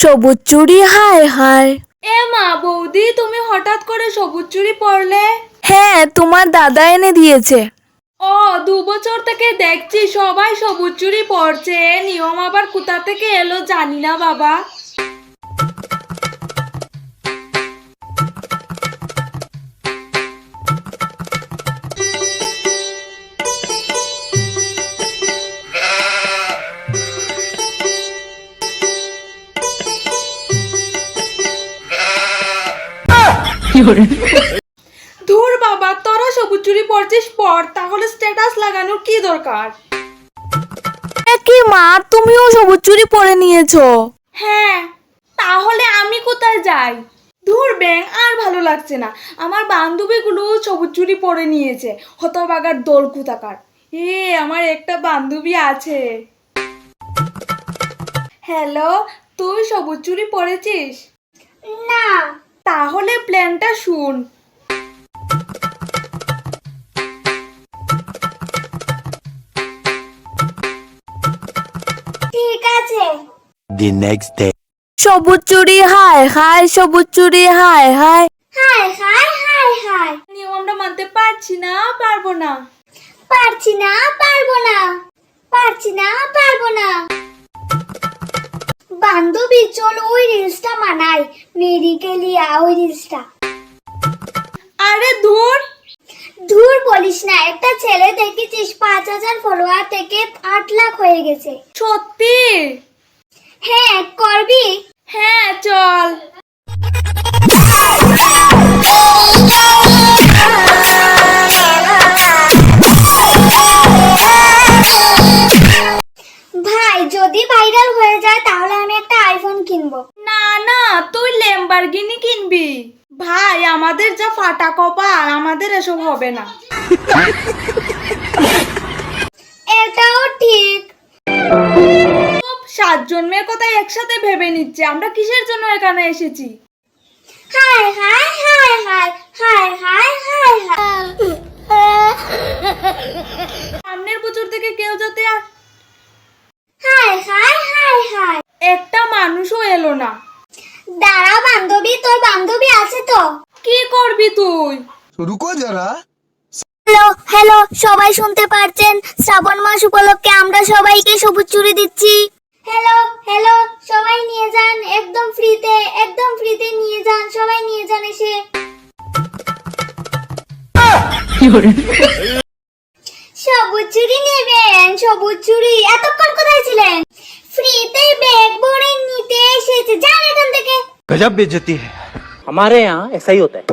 সবুজ চুড়ি, হায় হায়। এ মা, বৌদি তুমি হঠাৎ করে সবুজ চুড়ি পরলে? হ্যাঁ, তোমার দাদা এনে দিয়েছে। ও, 2 বছর থেকে দেখছি সবাই সবুজ চুড়ি পরছে, এ নিয়ম আবার কোথা থেকে এলো জানি না বাবা। ধুর বাবা, তোরা সবুজ চুড়ি পরছিস পর, তাহলে স্ট্যাটাস লাগানোর কি দরকার? কি মা, তুমিও সবুজ চুড়ি পরে নিয়েছো? হ্যাঁ, তাহলে আমি কোথায় যাই? ধুর ব্যাং, আর ভালো লাগছে না। আমার বান্ধবীগুলো সবুজ চুড়ি পরে নিয়েছে, হতবাগার দোল কোথাকার। আমার একটা বান্ধবী আছে। হ্যালো, তুই সবুজ চুড়ি পরেছিস? না। তাহলে প্ল্যানটা শুন। ঠিক আছে। The next day. সবুজ চুড়ি, হায় হায়, সবুজ চুড়ি, হায় হায়। হাই হাই হাই হাই। নিয়মটা মানতে পারছি না, পারবো না। পারছি না, পারবো না। পারছি না, পারবো না। বান্ধবী চল ওই রিলসটা মানাই, মেরি কে লিয়া ওই রিলসটা। আরে ধুর। ধুর বলিস না, একটা ছেলে দেখেছিস 5,000 ফলোয়ার থেকে 8 লাখ হয়ে গেছে। সত্যি? হ্যাঁ, করবি? হ্যাঁ, চল। ভাই যদি ভাইরাল হয়ে যায় তাহলে আমি একটা আইফোন কিনবো। না না, তুই ল্যাম্বরগিনি কিনবি। ভাই, আমাদের যা ফাটা কপাল, আমাদের এসব হবে না। এটাও ঠিক। 7 জন্মের কথা একসাথে ভেবে নিচ্ছে, আমরা কিসের জন্য এখানে এসেছি? হাই হাই হাই হাই হাই হাই হাই হাই। সামনের বছর থেকে কেউ যাতে আর হাই হাই হাই হাই। একটা মানুষও এলো না। দাঁড়া বান্ধবী, তোর বান্ধবী আছে তো? কি করবি তুই? रुको जरा। হ্যালো হ্যালো, সবাই শুনতে পারছেন? শ্রাবণ মাস উপলক্ষে আমরা সবাইকে সবুজ চুড়ি দিচ্ছি। হ্যালো হ্যালো, সবাই নিয়ে যান, একদম ফ্রিতে, একদম ফ্রিতে নিয়ে যান, সবাই নিয়ে যান এসে। সবুজ চুড়ি নেবেন? সবুজ চুড়ি এতক্ষণ কোথায় ছিলেন? ফ্রিতে ব্যাগ ভরে নিতে এসেছে, যান এখান থেকে। गजब बेइज्जती है, हमारे यहाँ ऐसा ही होता है।